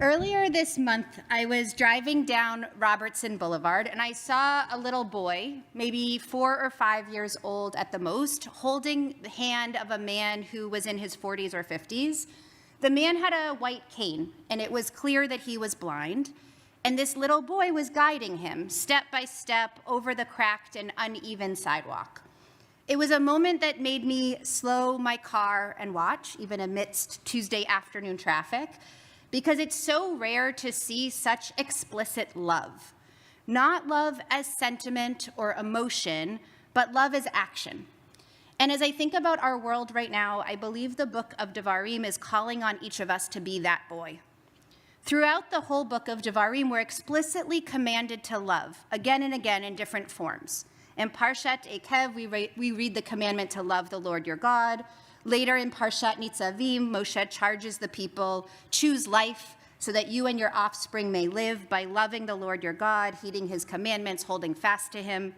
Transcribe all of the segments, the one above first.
Earlier this month, I was driving down Robertson Boulevard and I saw a little boy, maybe 4 or 5 years old at the most, holding the hand of a man who was in his 40s or 50s. The man had a white cane and it was clear that he was blind. And this little boy was guiding him step by step over the cracked and uneven sidewalk. It was a moment that made me slow my car and watch, even amidst Tuesday afternoon traffic, because it's so rare to see such explicit love. Not love as sentiment or emotion, but love as action. And as I think about our world right now, I believe the book of Devarim is calling on each of us to be that boy. Throughout the whole book of Devarim, we're explicitly commanded to love, again and again in different forms. In Parshat Ekev, we read the commandment to love the Lord your God. Later in Parshat Nitzavim, Moshe charges the people, choose life so that you and your offspring may live by loving the Lord your God, heeding his commandments, holding fast to him.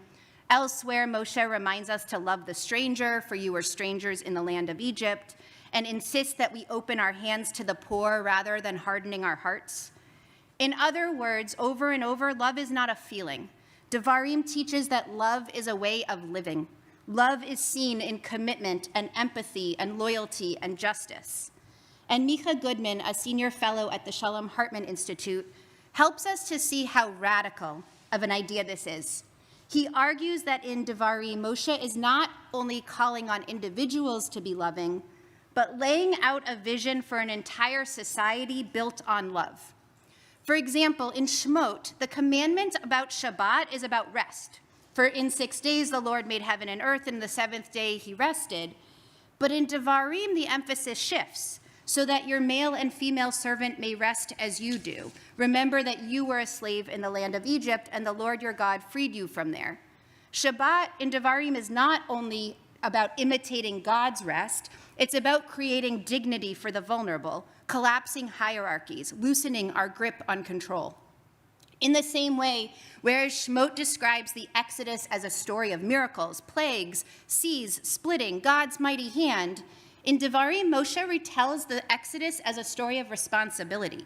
Elsewhere, Moshe reminds us to love the stranger, for you were strangers in the land of Egypt, and insists that we open our hands to the poor rather than hardening our hearts. In other words, over and over, love is not a feeling. Devarim teaches that love is a way of living. Love is seen in commitment and empathy and loyalty and justice. And Micha Goodman, a senior fellow at the Shalom Hartman Institute, helps us to see how radical of an idea this is. He argues that in Devarim, Moshe is not only calling on individuals to be loving, but laying out a vision for an entire society built on love. For example, in Shemot, the commandment about Shabbat is about rest. For in 6 days the Lord made heaven and earth, and the seventh day he rested. But in Devarim, the emphasis shifts, so that your male and female servant may rest as you do. Remember that you were a slave in the land of Egypt, and the Lord your God freed you from there. Shabbat in Devarim is not only about imitating God's rest, it's about creating dignity for the vulnerable, collapsing hierarchies, loosening our grip on control. In the same way, whereas Shemot describes the Exodus as a story of miracles, plagues, seas splitting, God's mighty hand, in Devarim, Moshe retells the Exodus as a story of responsibility.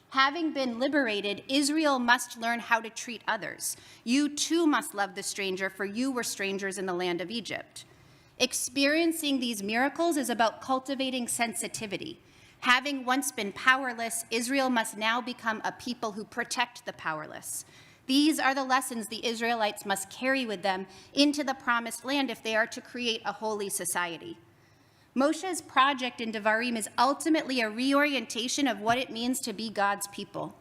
Having been liberated, Israel must learn how to treat others. You too must love the stranger, for you were strangers in the land of Egypt. Experiencing these miracles is about cultivating sensitivity. Having once been powerless, Israel must now become a people who protect the powerless. These are the lessons the Israelites must carry with them into the promised land if they are to create a holy society. Moshe's project in Devarim is ultimately a reorientation of what it means to be God's people.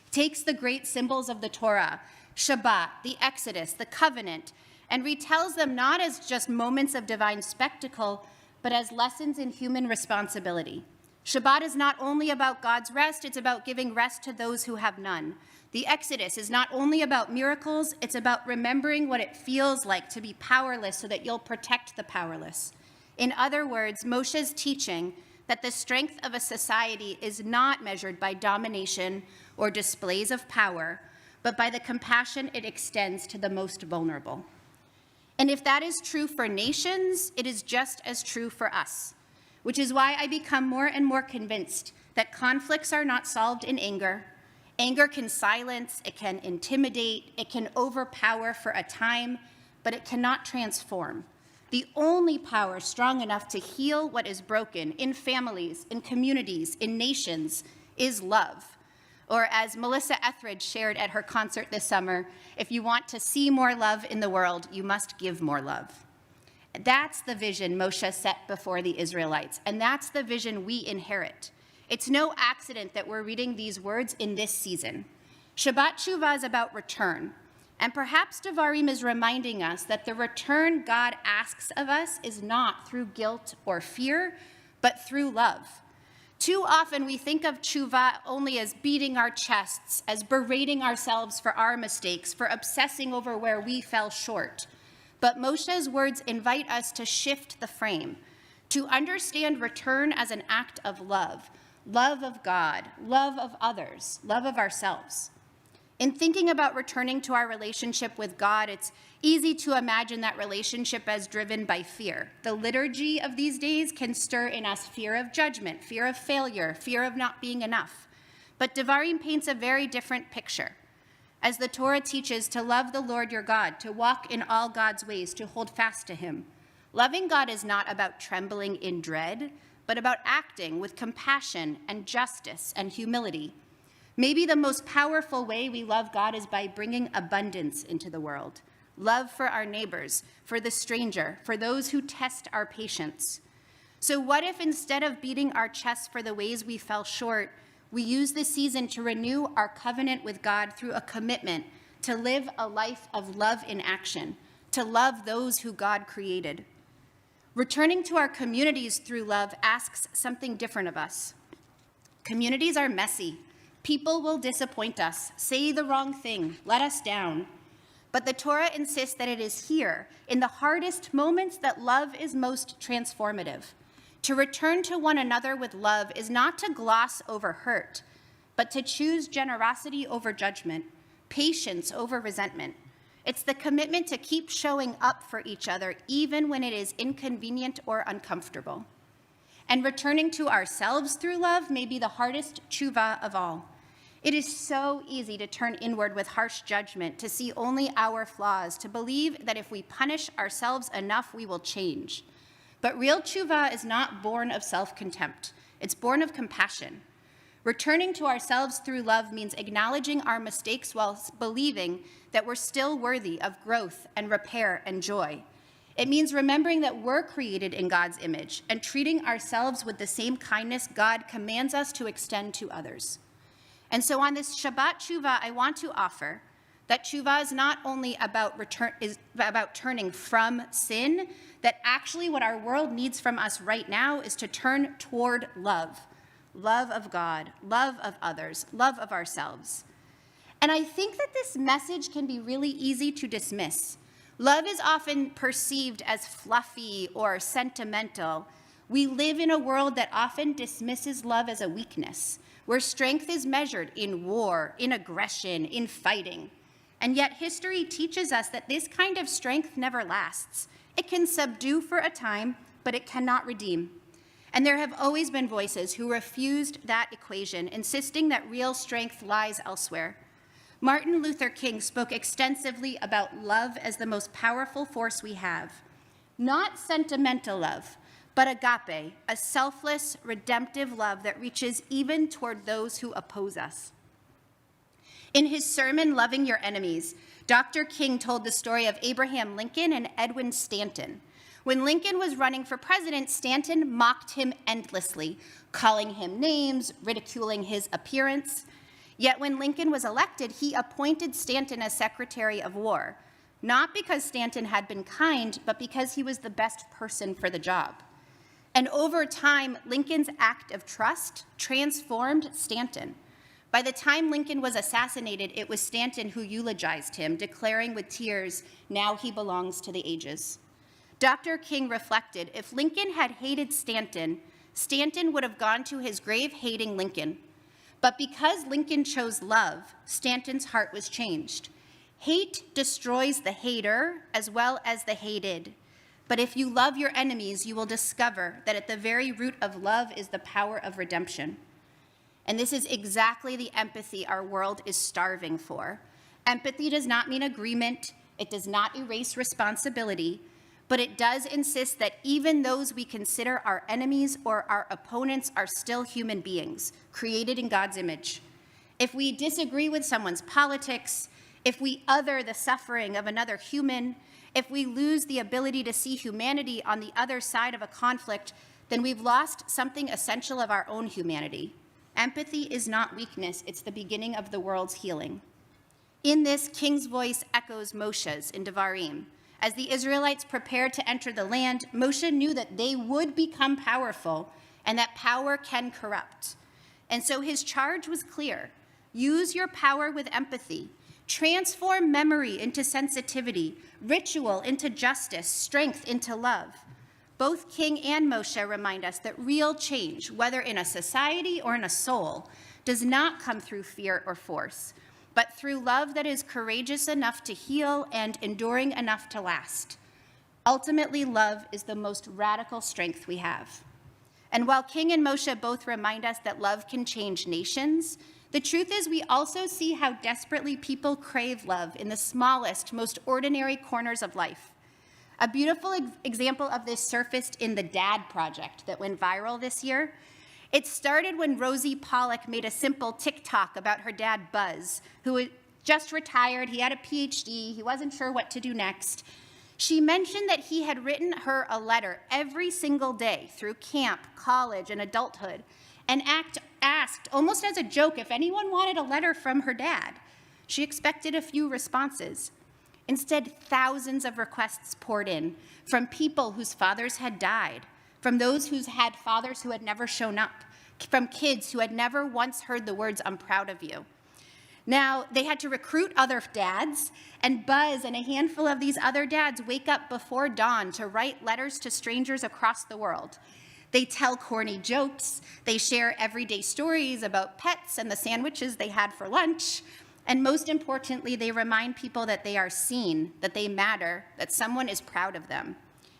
He takes the great symbols of the Torah, Shabbat, the Exodus, the covenant, and retells them not as just moments of divine spectacle, but as lessons in human responsibility. Shabbat is not only about God's rest, it's about giving rest to those who have none. The Exodus is not only about miracles, it's about remembering what it feels like to be powerless so that you'll protect the powerless. In other words, Moshe's teaching that the strength of a society is not measured by domination or displays of power, but by the compassion it extends to the most vulnerable. And if that is true for nations, it is just as true for us. Which is why I become more and more convinced that conflicts are not solved in anger. Anger can silence, it can intimidate, it can overpower for a time, but it cannot transform. The only power strong enough to heal what is broken in families, in communities, in nations is love. Or as Melissa Etheridge shared at her concert this summer, if you want to see more love in the world, you must give more love. That's the vision Moshe set before the Israelites, and that's the vision we inherit. It's no accident that we're reading these words in this season. Shabbat Shuvah is about return, and perhaps Devarim is reminding us that the return God asks of us is not through guilt or fear, but through love. Too often we think of tshuva only as beating our chests, as berating ourselves for our mistakes, for obsessing over where we fell short. But Moshe's words invite us to shift the frame, to understand return as an act of love of God, love of others, love of ourselves. In thinking about returning to our relationship with God, it's easy to imagine that relationship as driven by fear. The liturgy of these days can stir in us fear of judgment, fear of failure, fear of not being enough. But Devarim paints a very different picture. As the Torah teaches, to love the Lord your God, to walk in all God's ways, to hold fast to him. Loving God is not about trembling in dread, but about acting with compassion and justice and humility. Maybe the most powerful way we love God is by bringing abundance into the world. Love for our neighbors, for the stranger, for those who test our patience. So what if instead of beating our chests for the ways we fell short, we use this season to renew our covenant with God through a commitment to live a life of love in action, to love those who God created. Returning to our communities through love asks something different of us. Communities are messy. People will disappoint us, say the wrong thing, let us down. But the Torah insists that it is here, in the hardest moments, that love is most transformative. To return to one another with love is not to gloss over hurt, but to choose generosity over judgment, patience over resentment. It's the commitment to keep showing up for each other even when it is inconvenient or uncomfortable. And returning to ourselves through love may be the hardest tshuva of all. It is so easy to turn inward with harsh judgment, to see only our flaws, to believe that if we punish ourselves enough, we will change. But real tshuva is not born of self-contempt. It's born of compassion. Returning to ourselves through love means acknowledging our mistakes while believing that we're still worthy of growth and repair and joy. It means remembering that we're created in God's image and treating ourselves with the same kindness God commands us to extend to others. And so on this Shabbat tshuva, I want to offer that tshuva is not only about turning from sin, that actually what our world needs from us right now is to turn toward love. Love of God, love of others, love of ourselves. And I think that this message can be really easy to dismiss. Love is often perceived as fluffy or sentimental. We live in a world that often dismisses love as a weakness, where strength is measured in war, in aggression, in fighting. And yet history teaches us that this kind of strength never lasts. It can subdue for a time, but it cannot redeem. And there have always been voices who refused that equation, insisting that real strength lies elsewhere. Martin Luther King spoke extensively about love as the most powerful force we have. Not sentimental love, but agape, a selfless, redemptive love that reaches even toward those who oppose us. In his sermon, Loving Your Enemies, Dr. King told the story of Abraham Lincoln and Edwin Stanton. When Lincoln was running for president, Stanton mocked him endlessly, calling him names, ridiculing his appearance. Yet when Lincoln was elected, he appointed Stanton as Secretary of War, not because Stanton had been kind, but because he was the best person for the job. And over time, Lincoln's act of trust transformed Stanton. By the time Lincoln was assassinated, it was Stanton who eulogized him, declaring with tears, "Now he belongs to the ages." Dr. King reflected, if Lincoln had hated Stanton, Stanton would have gone to his grave hating Lincoln. But because Lincoln chose love, Stanton's heart was changed. Hate destroys the hater as well as the hated. But if you love your enemies, you will discover that at the very root of love is the power of redemption. And this is exactly the empathy our world is starving for. Empathy does not mean agreement. It does not erase responsibility, but it does insist that even those we consider our enemies or our opponents are still human beings, created in God's image. If we disagree with someone's politics, if we other the suffering of another human, if we lose the ability to see humanity on the other side of a conflict, then we've lost something essential of our own humanity. Empathy is not weakness, it's the beginning of the world's healing. In this, King's voice echoes Moshe's in Devarim. As the Israelites prepared to enter the land, Moshe knew that they would become powerful and that power can corrupt. And so his charge was clear. Use your power with empathy. Transform memory into sensitivity, ritual into justice, strength into love. Both King and Moshe remind us that real change, whether in a society or in a soul, does not come through fear or force, but through love that is courageous enough to heal and enduring enough to last. Ultimately, love is the most radical strength we have. And while King and Moshe both remind us that love can change nations, The truth is, we also see how desperately people crave love in the smallest, most ordinary corners of life. A beautiful example of this surfaced in the Dad Project that went viral this year. It started when Rosie Pollack made a simple TikTok about her dad, Buzz, who had just retired. He had a PhD. He wasn't sure what to do next. She mentioned that he had written her a letter every single day through camp, college, and adulthood, and asked, almost as a joke, if anyone wanted a letter from her dad. She expected a few responses. Instead, thousands of requests poured in from people whose fathers had died, from those who had fathers who had never shown up, from kids who had never once heard the words, "I'm proud of you." Now, they had to recruit other dads, and Buzz and a handful of these other dads wake up before dawn to write letters to strangers across the world. They tell corny jokes, they share everyday stories about pets and the sandwiches they had for lunch, and most importantly, they remind people that they are seen, that they matter, that someone is proud of them.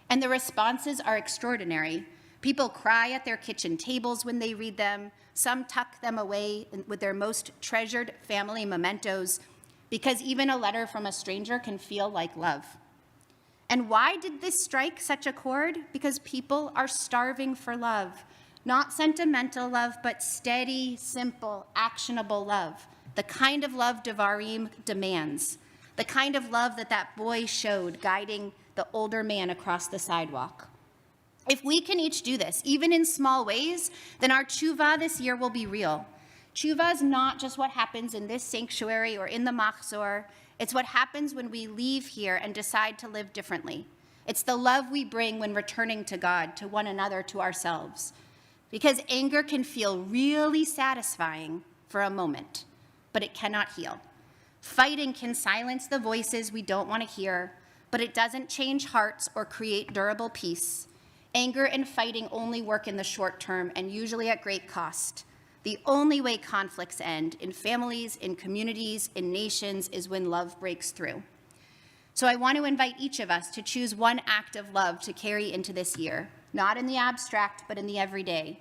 And the responses are extraordinary. People cry at their kitchen tables when they read them. Some tuck them away with their most treasured family mementos, because even a letter from a stranger can feel like love. And why did this strike such a chord? Because people are starving for love. Not sentimental love, but steady, simple, actionable love. The kind of love Devarim demands. The kind of love that boy showed guiding the older man across the sidewalk. If we can each do this, even in small ways, then our tshuva this year will be real. Tshuva is not just what happens in this sanctuary or in the machzor. It's what happens when we leave here and decide to live differently. It's the love we bring when returning to God, to one another, to ourselves. Because anger can feel really satisfying for a moment, but it cannot heal. Fighting can silence the voices we don't want to hear, but it doesn't change hearts or create durable peace. Anger and fighting only work in the short term and usually at great cost. The only way conflicts end in families, in communities, in nations is when love breaks through. So I want to invite each of us to choose one act of love to carry into this year, not in the abstract, but in the everyday.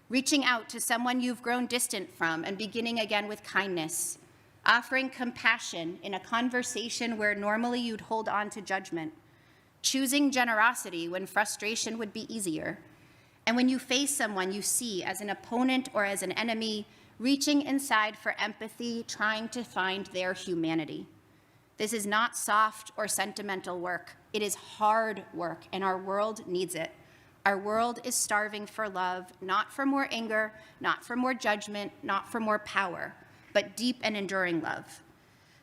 Reaching out to someone you've grown distant from and beginning again with kindness. Offering compassion in a conversation where normally you'd hold on to judgment. Choosing generosity when frustration would be easier. And when you face someone you see as an opponent or as an enemy, reaching inside for empathy, trying to find their humanity. This is not soft or sentimental work. It is hard work, and our world needs it. Our world is starving for love, not for more anger, not for more judgment, not for more power, but deep and enduring love.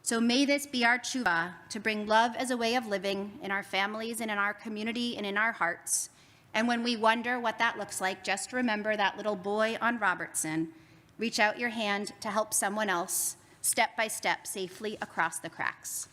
So may this be our tshuva, to bring love as a way of living in our families and in our community and in our hearts. And when we wonder what that looks like, just remember that little boy on Robertson. Reach out your hand to help someone else, step by step, safely across the cracks.